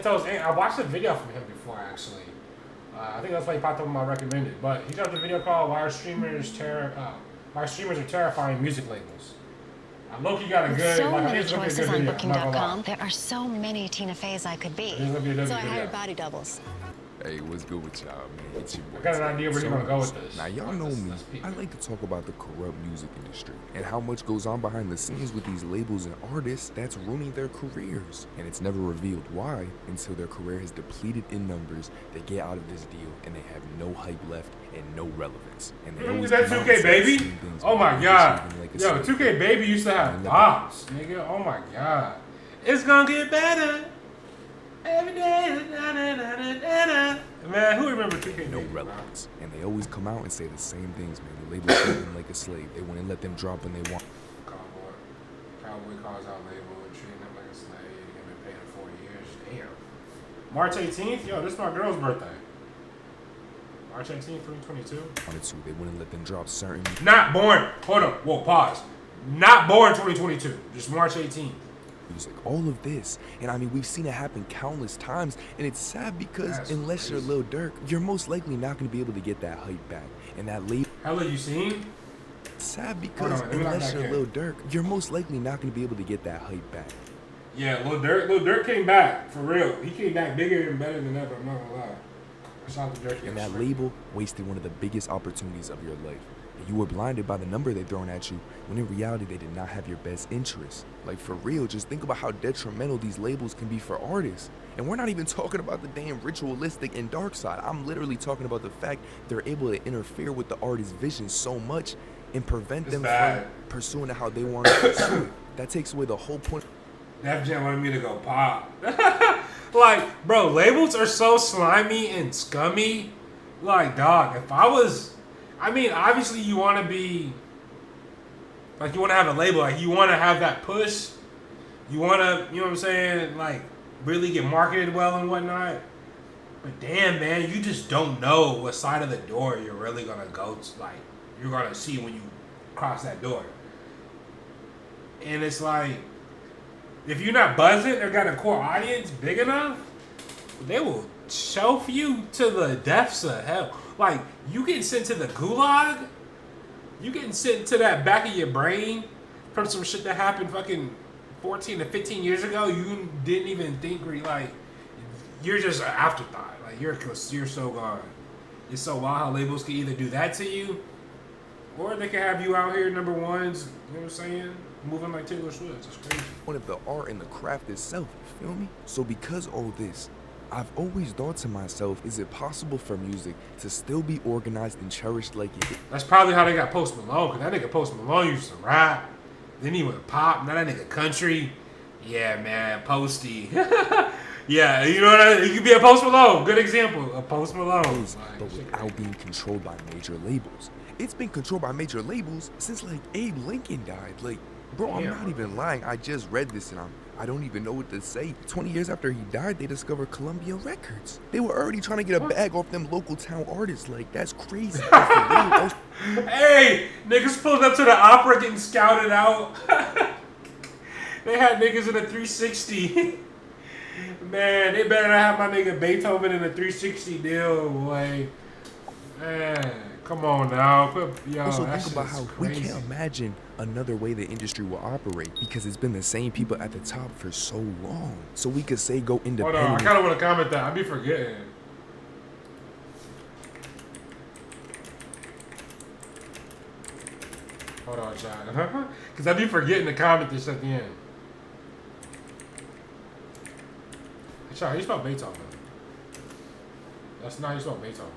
Santos. I watched a video from him before, actually. I think that's why he popped up on my recommended. But he dropped a video called "Why Streamers Are Terrifying Music Labels." Loki got a good. So like, many choices on Booking.com. There are so many Tina Feys I could be. So I hired body doubles. Hey, what's good with y'all, man? It's your boy. I got an idea where you're gonna go with this. Now, y'all know me. I like to talk about the corrupt music industry and how much goes on behind the scenes with these labels and artists that's ruining their careers. And it's never revealed why until their career has depleted in numbers. They get out of this deal and they have no hype left and no relevance. And they always that 2K baby? Oh my god. Yo, 2K baby used to have bombs, nigga. Oh my god. It's gonna get better. Every day, man, who remember 2K? No relevance. And they always come out and say the same things, man. The labels treat them like a slave. They wouldn't let them drop when they want. Cowboy calls out label and treating them like a slave. They've been paying him 4 years. Damn. March 18th? Yo, this is my girl's birthday. March 18th, 2022. They wouldn't let them drop certain. Not born. Hold up. Whoa, pause. Not born 2022. Just March 18th. Music, all of this, and I mean we've seen it happen countless times, and it's sad because unless you're Lil Durk, you're most likely not going to be able to get that hype back, and that label. Hella, you seen? Sad because unless you're Lil Durk, you're most likely not going to be able to get that hype back. Yeah, Lil Durk came back for real. He came back bigger and better than ever. I'm not gonna lie. Shout out to Durk. And that label wasted one of the biggest opportunities of your life. You were blinded by the number they thrown at you, when in reality they did not have your best interests. Like for real, just think about how detrimental these labels can be for artists. And we're not even talking about the damn ritualistic and dark side. I'm literally talking about the fact they're able to interfere with the artist's vision so much and prevent them from pursuing it how they want to pursue it. That takes away the whole point. Def Jam wanted me to go pop. Like, bro, labels are so slimy and scummy. Like, dog, if I was... I mean, obviously you want to be, like, you want to have a label, like, you want to have that push, you want to, you know what I'm saying, like, really get marketed well and whatnot, but damn, man, you just don't know what side of the door you're really going to go to, like, you're going to see when you cross that door, and it's like, if you're not buzzing or got a core audience big enough, they will shelf you to the depths of hell. Like, you getting sent to the gulag, you getting sent to that back of your brain from some shit that happened fucking 14 to 15 years ago. You didn't even think, like, you're just an afterthought. Like, you're so gone. It's so wild how labels can either do that to you, or they can have you out here number ones, you know what I'm saying? Moving like Taylor Swift. It's crazy. One of the art and the craft itself, you feel me? So because all this, I've always thought to myself, is it possible for music to still be organized and cherished like it is? That's probably how they got Post Malone, because that nigga Post Malone used to rap. Then he went pop. Now that nigga country. Yeah, man, Posty. Yeah, you know what I mean? You could be a Post Malone. Good example of Post Malone. But without being controlled by major labels. It's been controlled by major labels since, like, Abe Lincoln died. Like, bro, I'm not even lying. I just read this and I don't even know what to say. 20 years after he died, they discovered Columbia Records. They were already trying to get a bag off them local town artists. Like, that's crazy. Hey, niggas pulled up to the opera getting scouted out. They had niggas in a 360. Man, they better not have my nigga Beethoven in a 360 deal, boy. Man, come on now. Yo, also, think about how crazy. We can't imagine another way the industry will operate because it's been the same people at the top for so long. So we could say go independent. Hold on, I kind of want to comment that. I be forgetting. Hold on, John. Because I be forgetting to comment this at the end. Hey, Sean, how you spell Beethoven? That's not how you spell Beethoven.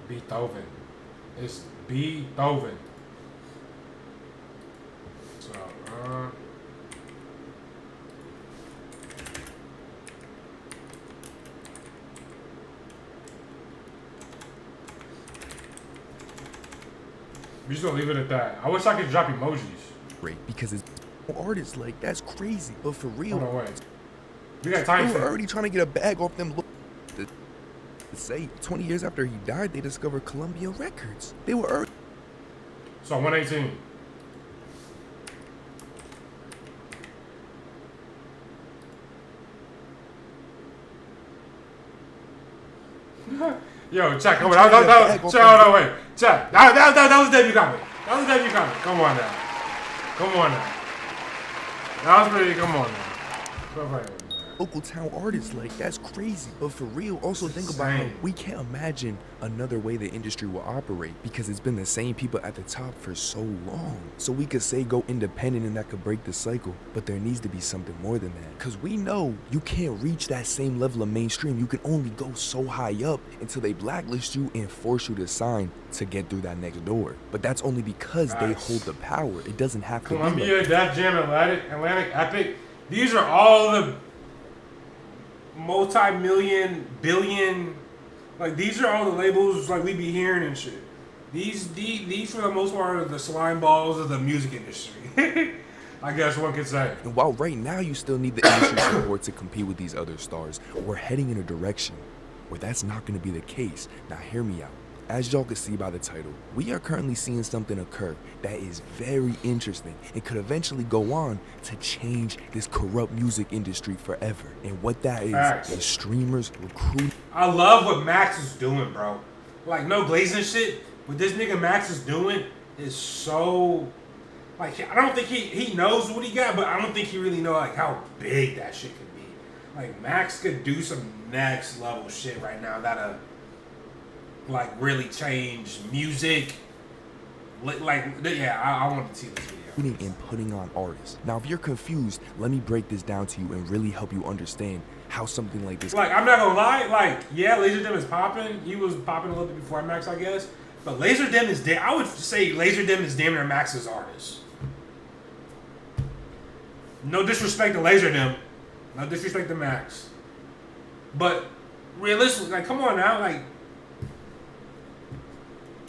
Beethoven. It's Beethoven. So, we're just gonna leave it at that. I wish I could drop emojis. Great, because it's artists, like, that's crazy. But for real, hold on, wait. We got time. They were already trying to get a bag off them. Say 20 years after he died, they discovered Columbia Records. They were early. So 118. Yo, check. Come on. That wait. Check. That was a debut comment. That was a debut comment. Come on now. Come on now. That was pretty. Come on now. Local town artists, like, that's crazy. But for real, also think about how we can't imagine another way the industry will operate because it's been the same people at the top for so long. So we could say go independent and that could break the cycle, but there needs to be something more than that. Because we know you can't reach that same level of mainstream. You can only go so high up until they blacklist you and force you to sign to get through that next door. But that's only because they hold the power. It doesn't have to be Columbia, like Def Jam, Atlantic, Epic. These are all the multi-million, billion, like these are all the labels like we be hearing and shit. These for the most part are the slime balls of the music industry. I guess one could say. And while right now you still need the industry support to compete with these other stars, we're heading in a direction where that's not going to be the case. Now hear me out. As y'all can see by the title, we are currently seeing something occur that is very interesting and could eventually go on to change this corrupt music industry forever. And what that is streamers recruiting. I love what Max is doing, bro. Like, no glazing shit. What this nigga Max is doing is so, like, I don't think he knows what he got, but I don't think he really know like how big that shit could be. Like, Max could do some next level shit right now that'll like really change music. I want to see this video. And putting on artists. Now, if you're confused, let me break this down to you and really help you understand how something like this. Like, I'm not gonna lie. Like, yeah, Laserdem is popping. He was popping a little bit before Max, I guess. But Laserdem is I would say Laserdem is damn near Max's artist. No disrespect to Laserdem. No disrespect to Max. But realistically, like, come on now, like.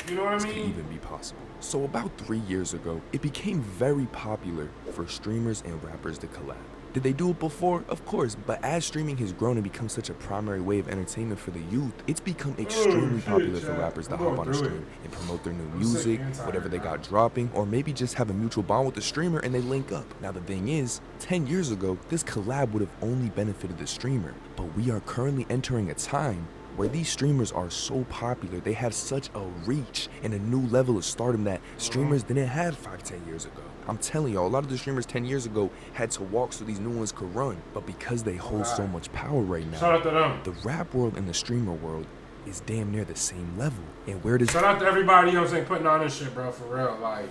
You know what I mean? Could even be possible. So about 3 years ago, it became very popular for streamers and rappers to collab. Did they do it before? Of course, but as streaming has grown and become such a primary way of entertainment for the youth, it's become extremely popular for rappers to hop on a stream and promote their new music, whatever they got dropping, or maybe just have a mutual bond with the streamer and they link up. Now the thing is, 10 years ago, this collab would have only benefited the streamer, but we are currently entering a time where these streamers are so popular, they have such a reach and a new level of stardom that streamers didn't have 5-10 years ago. I'm telling y'all, a lot of the streamers 10 years ago had to walk so these new ones could run, but because they hold so much power right now, shout out to them. The rap world and the streamer world is damn near the same level. And where does shout out to everybody, you know what I'm saying, putting on this shit, bro, for real. Like,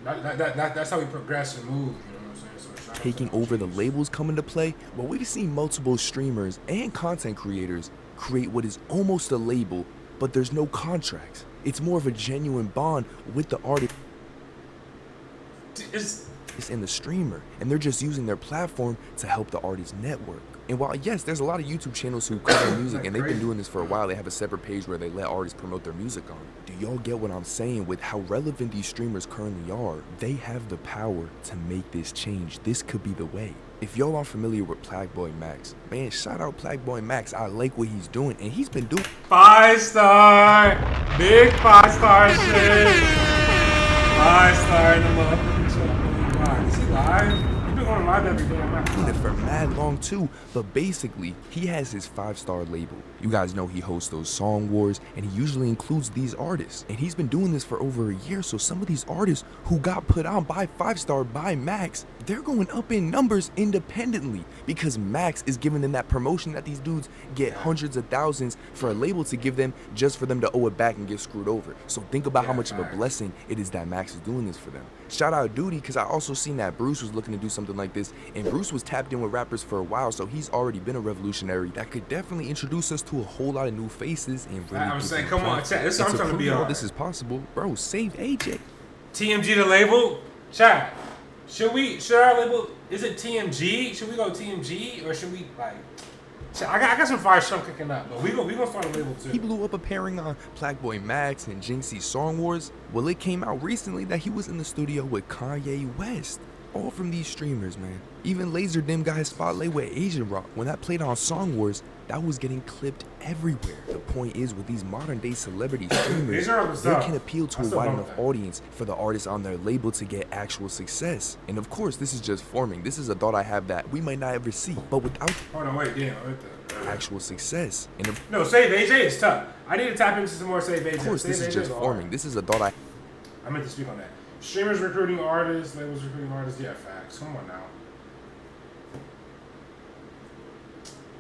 that's how we progress and move, you know what I'm saying? So taking over the labels come into play? Well, we've seen multiple streamers and content creators create what is almost a label, but there's no contracts. It's more of a genuine bond with the artist and the streamer, and they're just using their platform to help the artist network. And while yes, there's a lot of YouTube channels who cover music and they've been doing this for a while, they have a separate page where they let artists promote their music on. Do y'all get what I'm saying with how relevant these streamers currently are? They have the power to make this change. This could be the way. If y'all are familiar with Plagueboy Max, man, shout out Plagueboy Max. I like what he's doing, and he's been doing 5-star, big 5-star shit. 5-star in the motherfucking show. Is he live? He's been going live every day. Doing it for mad long too, but basically he has his 5-star label. You guys know he hosts those song wars, and he usually includes these artists, and he's been doing this for over a year. So some of these artists who got put on by 5-star by Max, they're going up in numbers independently because Max is giving them that promotion that these dudes get hundreds of thousands for a label to give them just for them to owe it back and get screwed over. So think about how much of a blessing it is that Max is doing this for them. Shout out Duty, because I also seen that Bruce was looking to do something like this, and Bruce was tapped in with rappers for a while, so he's already been a revolutionary that could definitely introduce us to a whole lot of new faces and really. I'm saying, come on, chat. This is what I'm trying to be on. This is possible, bro. Save AJ. TMG the label, chat. Should our label? Is it TMG? Should we go TMG or should we like? I got some fire stuff cooking up, but we gonna start a label too. He blew up a pairing on Plagueboy Max and Jinxie's Song Wars. Well, it came out recently that he was in the studio with Kanye West. all from these streamers, man. Even Laser Dim got his spotlight with Asian Rock. When that played on Song Wars, that was getting clipped everywhere. The point is, with these modern day celebrity streamers, they can appeal to a wide enough audience for the artists on their label to get actual success. And of course, this is just forming. This is a thought I have that we might not ever see. But without actual success, and no, Save AJ is tough. I need to tap into some more Save AJ. Of course, this is just forming. This is a thought I meant to speak on that. Streamers recruiting artists, labels recruiting artists. Yeah, facts. Come on now.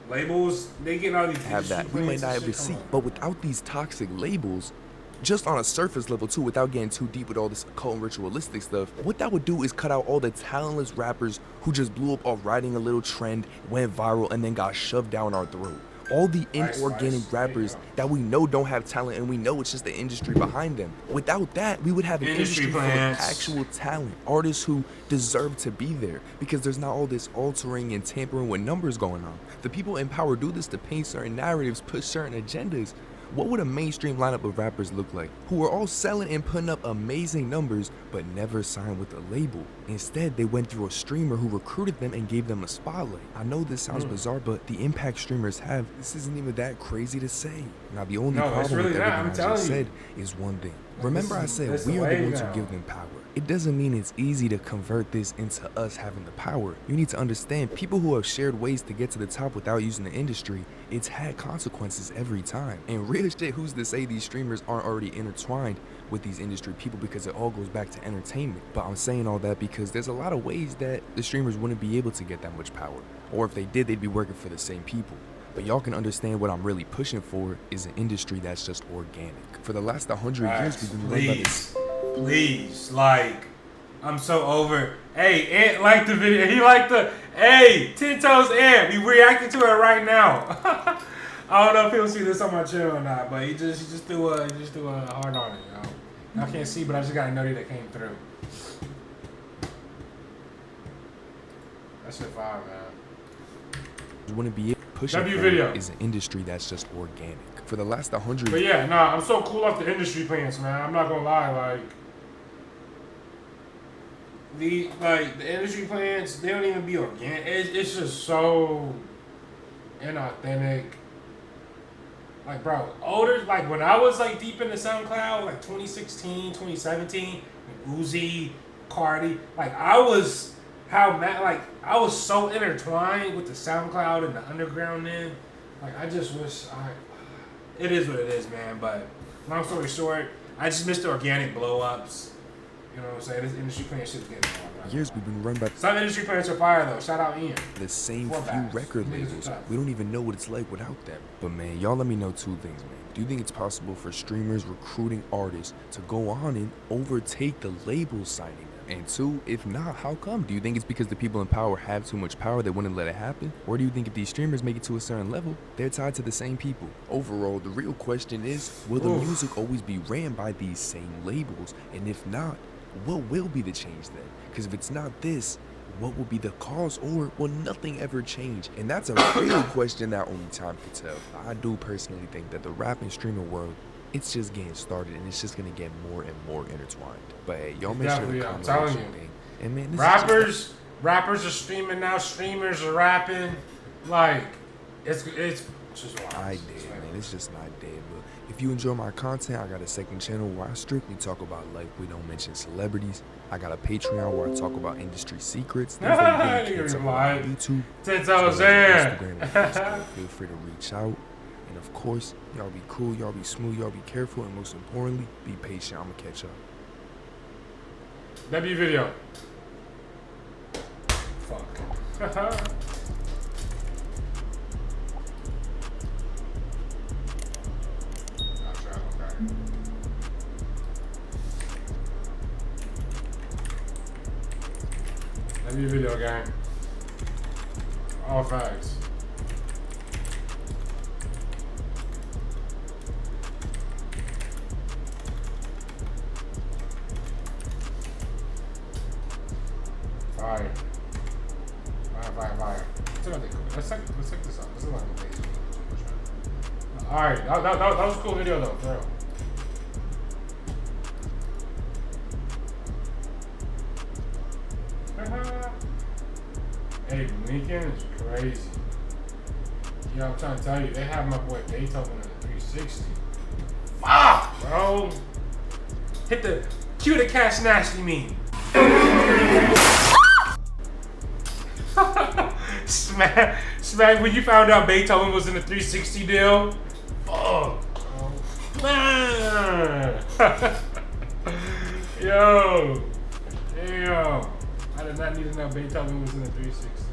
Labels, they get all these have that we might not ever see. But without these toxic labels, just on a surface level too, without getting too deep with all this occult and ritualistic stuff, what that would do is cut out all the talentless rappers who just blew up off riding a little trend, went viral, and then got shoved down our throat. All the inorganic rappers that we know don't have talent, and we know it's just the industry behind them. Without that, we would have an industry full of actual talent, artists who deserve to be there, because there's not all this altering and tampering with numbers going on. The people in power do this to paint certain narratives, push certain agendas. What would a mainstream lineup of rappers look like, who are all selling and putting up amazing numbers but never signed with a label? Instead, they went through a streamer who recruited them and gave them a spotlight. I know this sounds bizarre, but the impact streamers have, this isn't even that crazy to say. Now, the only problem with everything I just said is one thing. Remember I said we are the ones who give them power. It doesn't mean it's easy to convert this into us having the power. You need to understand, people who have shared ways to get to the top without using the industry, it's had consequences every time. And real shit, who's to say these streamers aren't already intertwined with these industry people, because it all goes back to entertainment. But I'm saying all that because there's a lot of ways that the streamers wouldn't be able to get that much power. Or if they did, they'd be working for the same people. But y'all can understand what I'm really pushing for is an industry that's just organic. For the last 100 years, we've been run by this. Please, like, I'm so over. Hey, Ant liked the video. He liked the, hey, 10 Toes Ant. We reacting to it right now. I don't know if he'll see this on my channel or not, but he just threw a heart on it, you know. Y'all can't see, but I just got a note that came through. That shit fire, man. You wouldn't be pushing video is an industry that's just organic. For the last 100 But yeah, nah, I'm so cool off the industry plants, man. I'm not gonna lie, like the industry plants, they don't even be organic. It's just so inauthentic. Like, bro, older, like when I was like deep into SoundCloud, like 2016, 2017, Uzi, Cardi, like I was so intertwined with the SoundCloud and the underground then. Like I just wish it is what it is, man. But long story short, I just missed the organic blow ups. You know what I'm saying? This industry plant shit's getting on. Years we've been run by some industry plants are fire though. Shout out Ian. The same few record labels. We don't even know what it's like without them. But man, y'all let me know two things, man. Do you think it's possible for streamers recruiting artists to go on and overtake the labels signing them? And two, if not, how come? Do you think it's because the people in power have too much power, they wouldn't let it happen? Or do you think if these streamers make it to a certain level, they're tied to the same people? Overall, the real question is, will the music always be ran by these same labels? And if not, what will be the change then? Because if it's not this, what will be the cause, or will nothing ever change? And that's a real question that only time can tell. I do personally think that the rap and streaming world, it's just getting started, and it's just gonna get more and more intertwined. But hey, y'all make sure to comment on your thing. And man, this rappers are streaming now. Streamers are rapping. Like, it's just wild. I did, man. It's just not dead. But if you enjoy my content, I got a second channel where I strictly talk about life. We don't mention celebrities. I got a Patreon where I talk about industry secrets. Things that you can't talk about on YouTube. 10 Toes Ant. Instagram and Facebook. Feel free to reach out. And of course, y'all be cool, y'all be smooth, y'all be careful, and most importantly, be patient. I'ma catch up. W video. Fuck. W video, gang. All facts. Fire. Fire. Let's check this out. This is like a basic. Alright, that was a cool video though, for real. Hey, Lincoln is crazy. Yo, I'm trying to tell you, they have my boy Beethoven in the 360. Fuck, bro. Cue the Cash Nasty meme. Smack, when you found out Beethoven was in the 360 deal. Fuck, bro. Man. Yo. Damn. I did not need to know Beethoven was in the 360.